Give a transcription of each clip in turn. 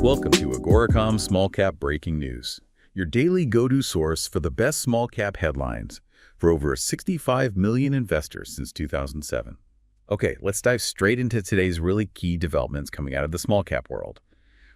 Welcome to Agoracom Small Cap Breaking News, your daily go-to source for the best small cap headlines for over 65 million investors since 2007. Okay, let's dive straight into today's really key developments coming out of the small cap world.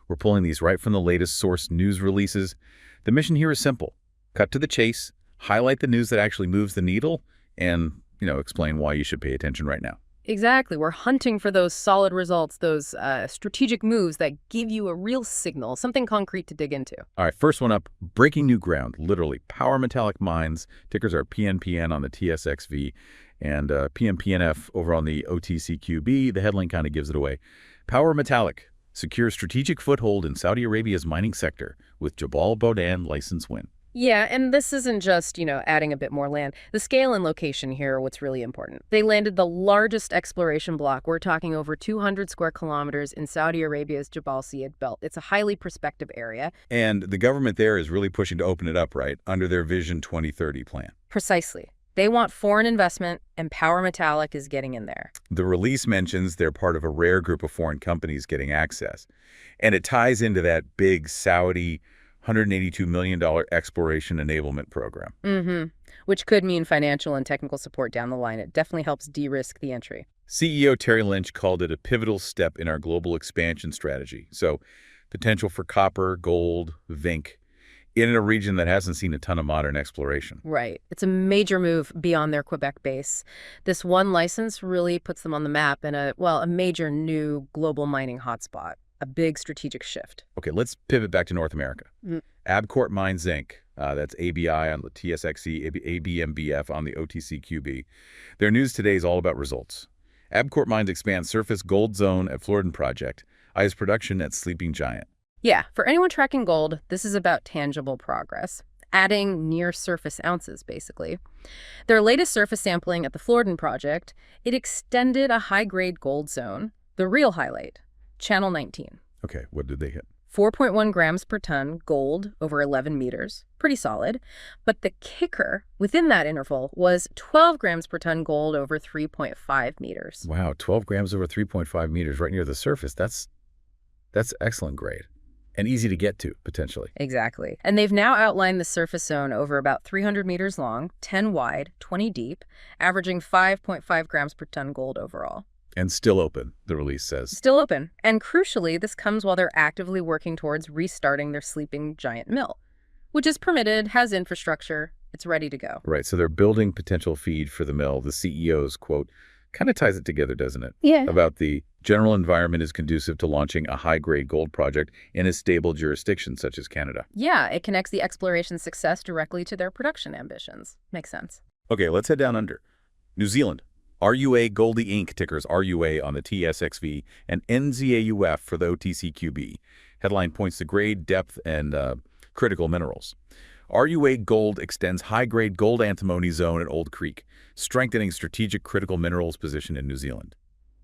We're pulling these right from the latest source news releases. The mission here is simple. Cut to the chase, highlight the news that actually moves the needle, and, explain why you should pay attention right now. Exactly. We're hunting for those solid results, those strategic moves that give you a real signal, something concrete to dig into. All right, first one up, breaking new ground, literally. Power metallic mines, tickers are PNPN on the TSXV and PNPNF over on the OTCQB. The headline kind of gives it away. Power metallic secures strategic foothold in Saudi Arabia's mining sector with Jabal Bodan license win. Yeah, and this isn't just, adding a bit more land. The scale and location here are what's really important. They landed the largest exploration block. We're talking over 200 square kilometers in Saudi Arabia's Jabal Sayed Belt. It's a highly prospective area. And the government there is really pushing to open it up, right, under their Vision 2030 plan. Precisely. They want foreign investment, and Power Metallic is getting in there. The release mentions they're part of a rare group of foreign companies getting access. And it ties into that big Saudi $182 million exploration enablement program. Which could mean financial and technical support down the line. It definitely helps de-risk the entry. CEO Terry Lynch called it a pivotal step in our global expansion strategy. So potential for copper, gold, zinc in a region that hasn't seen a ton of modern exploration. Right. It's a major move beyond their Quebec base. This one license really puts them on the map in a major new global mining hotspot. A big strategic shift. Okay, let's pivot back to North America. Abcourt mines zinc. That's ABI on the TSXV, ABMBF on the OTCQB. Their news today is all about results. Abcourt mines expand surface gold zone at Flordin Project, eyes production at Sleeping Giant. Yeah, for anyone tracking gold, this is about tangible progress. Adding near-surface ounces, basically. Their latest surface sampling at the Flordin Project, it extended a high-grade gold zone. The real highlight. Channel 19. Okay, what did they hit? 4.1 grams per ton gold over 11 meters. Pretty solid. But the kicker within that interval was 12 grams per ton gold over 3.5 meters. Wow, 12 grams over 3.5 meters right near the surface. That's excellent grade. And easy to get to, potentially. Exactly. And they've now outlined the surface zone over about 300 meters long, 10 wide, 20 deep, averaging 5.5 grams per ton gold overall. And still open, the release says. Still open. And crucially, this comes while they're actively working towards restarting their Sleeping Giant mill, which is permitted, has infrastructure, it's ready to go. Right, so they're building potential feed for the mill. The CEO's quote kind of ties it together, doesn't it? Yeah. About the general environment is conducive to launching a high-grade gold project in a stable jurisdiction such as Canada. Yeah, it connects the exploration success directly to their production ambitions. Makes sense. Okay, let's head down under. New Zealand. RUA GOLD Inc. tickers RUA on the TSXV and NZAUF for the OTCQB. Headline points to grade, depth, and critical minerals. RUA Gold extends high-grade gold antimony zone at Auld Creek, strengthening strategic critical minerals position in New Zealand.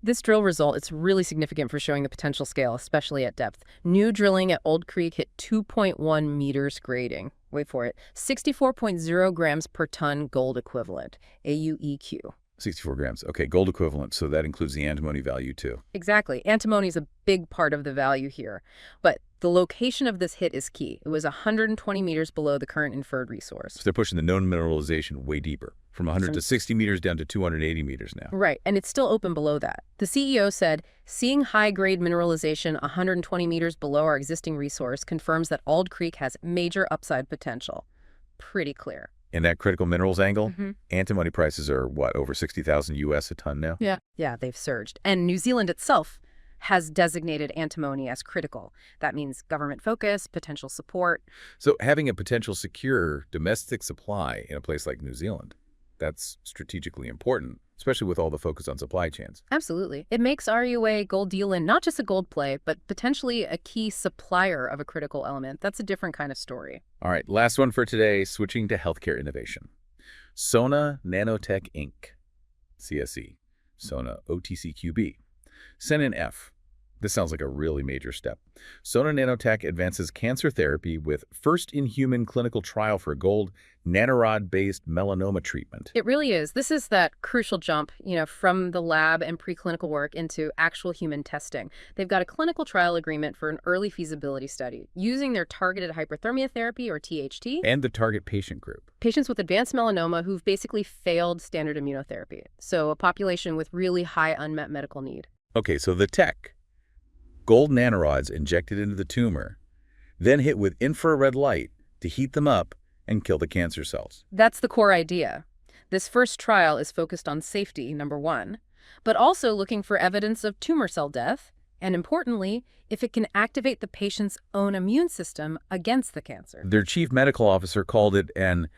This drill result, it's really significant for showing the potential scale, especially at depth. New drilling at Auld Creek hit 2.1 meters grading. Wait for it. 64.0 grams per ton gold equivalent, AuEq. 64 grams. Okay, gold equivalent, so that includes the antimony value too. Exactly. Antimony is a big part of the value here. But the location of this hit is key. It was 120 meters below the current inferred resource. So they're pushing the known mineralization way deeper, from 100 to 60 meters down to 280 meters now. Right, and it's still open below that. The CEO said, seeing high-grade mineralization 120 meters below our existing resource confirms that Auld Creek has major upside potential. Pretty clear. In that critical minerals angle, antimony prices are, what, over 60,000 US a ton now? Yeah, they've surged. And New Zealand itself has designated antimony as critical. That means government focus, potential support. So having a potential secure domestic supply in a place like New Zealand, that's strategically important, especially with all the focus on supply chains. Absolutely. It makes RUA Gold Deal not just a gold play, but potentially a key supplier of a critical element. That's a different kind of story. All right, last one for today, switching to healthcare innovation. Sona Nanotech Inc., CSE, Sona OTCQB, SENIN-F. This sounds like a really major step. Sona Nanotech advances cancer therapy with first-in-human clinical trial for gold nanorod-based melanoma treatment. It really is. This is that crucial jump, from the lab and preclinical work into actual human testing. They've got a clinical trial agreement for an early feasibility study using their targeted hyperthermia therapy, or THT. And the target patient group. Patients with advanced melanoma who've basically failed standard immunotherapy. So a population with really high unmet medical need. Okay, so the tech. Gold nanorods injected into the tumor, then hit with infrared light to heat them up and kill the cancer cells. That's the core idea. This first trial is focused on safety, number one, but also looking for evidence of tumor cell death, and importantly, if it can activate the patient's own immune system against the cancer. Their chief medical officer called it an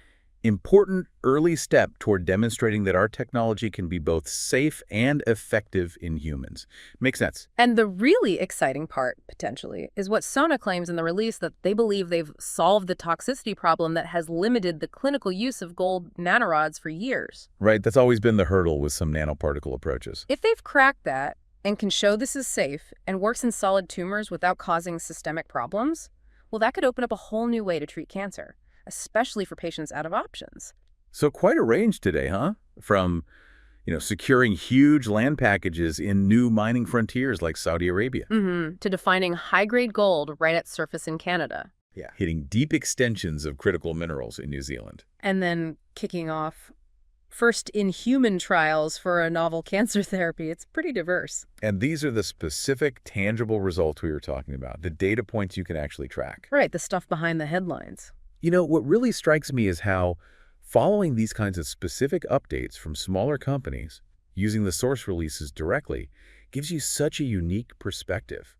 important early step toward demonstrating that our technology can be both safe and effective in humans. Makes sense. And the really exciting part, potentially, is what Sona claims in the release, that they believe they've solved the toxicity problem that has limited the clinical use of gold nanorods for years. Right, that's always been the hurdle with some nanoparticle approaches. If they've cracked that and can show this is safe and works in solid tumors without causing systemic problems, well, that could open up a whole new way to treat cancer, especially for patients out of options. So quite a range today, huh? From, securing huge land packages in new mining frontiers like Saudi Arabia. To defining high-grade gold right at surface in Canada. Yeah. Hitting deep extensions of critical minerals in New Zealand. And then kicking off first-in-human trials for a novel cancer therapy. It's pretty diverse. And these are the specific, tangible results we were talking about, the data points you can actually track. Right, the stuff behind the headlines. What really strikes me is how following these kinds of specific updates from smaller companies, using the source releases directly, gives you such a unique perspective.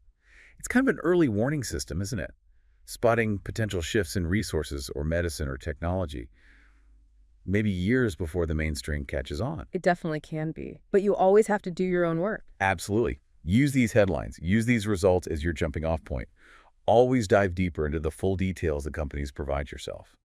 It's kind of an early warning system, isn't it? Spotting potential shifts in resources or medicine or technology, maybe years before the mainstream catches on. It definitely can be. But you always have to do your own work. Absolutely. Use these headlines, use these results as your jumping off point. Always dive deeper into the full details the companies provide yourself.